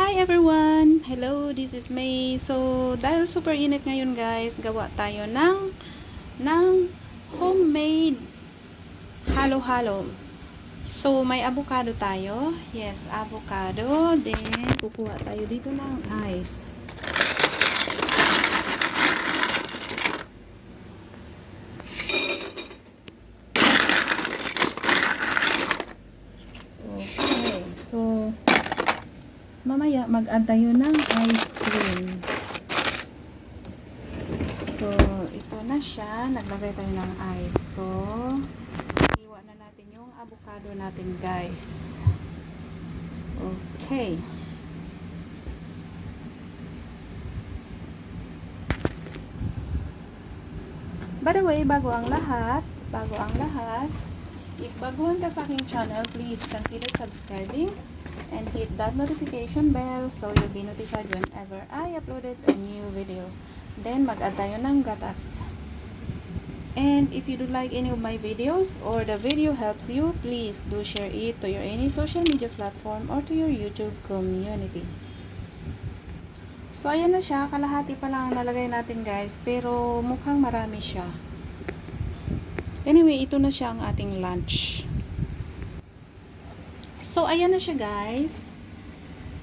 Hi everyone! Hello, this is May. So, dahil super init ngayon guys, gawa tayo ng homemade halo-halo. So, may avocado tayo. Yes, avocado. Then, kukuha tayo dito ng ice. Okay, so, mamaya mag-add tayo ng ice cream. So, ito na siya. Naglagay tayo ng ice. So, iwan na natin yung avocado natin, guys. Okay. By the way, bago ang lahat, if baguhan ka sa aking channel, please consider subscribing and hit that notification bell so you'll be notified whenever I uploaded a new video. Then, mag-add tayo ng gatas. And if you do like any of my videos or the video helps you, please do share it to your any social media platform or to your YouTube community. So, ayan na siya. Kalahati pa lang ang nalagay natin, guys. Pero, mukhang marami siya. Anyway, ito na siya ang ating lunch. So, ayan na siya, guys.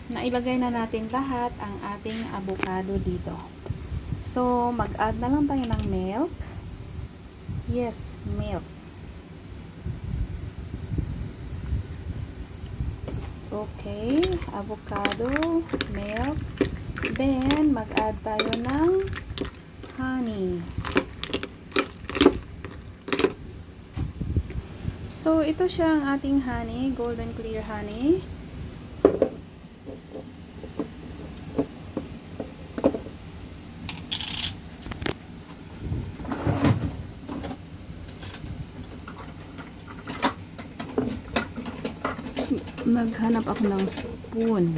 Nailagay na natin lahat ang ating avocado dito. So, mag-add na lang tayo ng milk. Yes, milk. Okay, avocado, milk. Then, mag-add tayo ng honey. So, ito siya ang ating honey, golden clear honey. Naghanap ako ng spoon.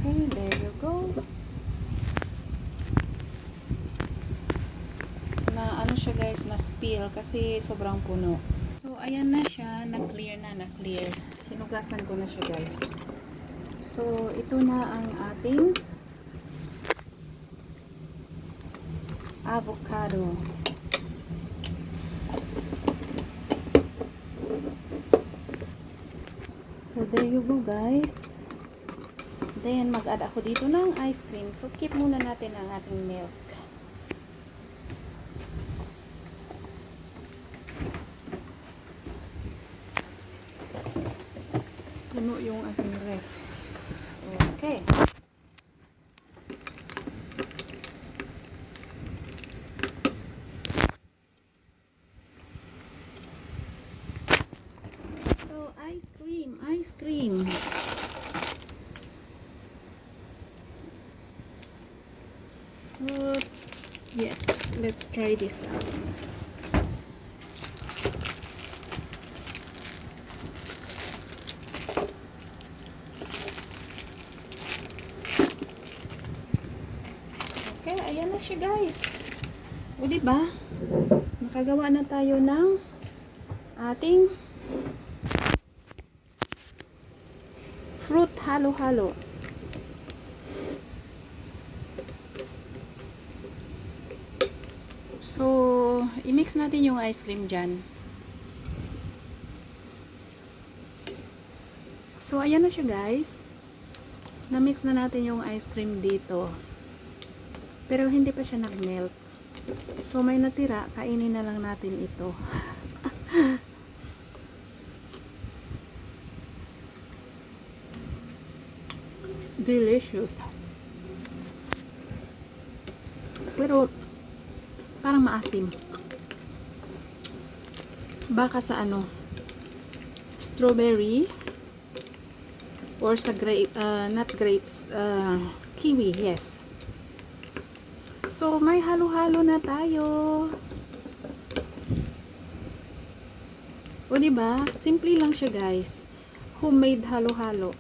Okay, there you go. Na ano siya guys, na spill kasi sobrang puno. So ayan na siya, na-clear na, na-clear. Hinugasan ko na siya guys. So ito na ang ating avocado. So there you go guys. Then mag-add ako dito ng ice cream. So keep muna natin ang ating milk. Puno yung ating ref. Okay. So ice cream, ice cream. Fruit. Yes, let's try this out. Okay, ayan na siya guys. O diba? Nakagawa na tayo ng ating fruit halo-halo. So, i-mix natin yung ice cream dyan. So, ayan na siya guys. Na-mix na natin yung ice cream dito. Pero hindi pa siya nag-melt. So, may natira. Kainin na lang natin ito. Delicious. Pero, parang maasim. Baka sa ano, strawberry or sa grape, not grapes, kiwi, yes. So, may halo-halo na tayo. O diba? Simple lang siya guys. Homemade halo-halo.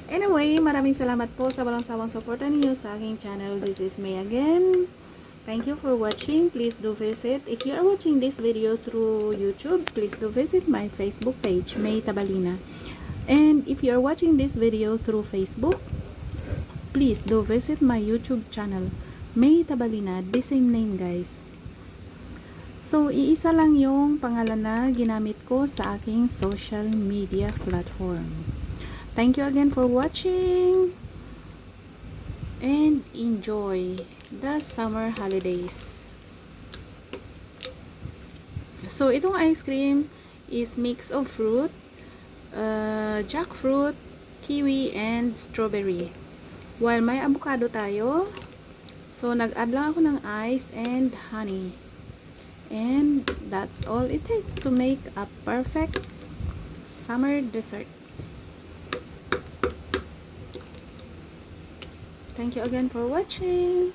Anyway, maraming salamat po sa walang sawang suporta ninyo sa aking channel. This is May again. Thank you for watching. Please do visit. If you are watching this video through YouTube, please do visit my Facebook page, May Tabalina. And if you are watching this video through Facebook, please do visit my YouTube channel, May Tabalina. The same name, guys. So, iisa lang yung pangalan na ginamit ko sa aking social media platform. Thank you again for watching. And enjoy the summer holidays. So, itong ice cream is mix of fruit, jackfruit, kiwi, and strawberry. While may avocado tayo, so nag-add lang ako ng ice and honey. And that's all it takes to make a perfect summer dessert. Thank you again for watching.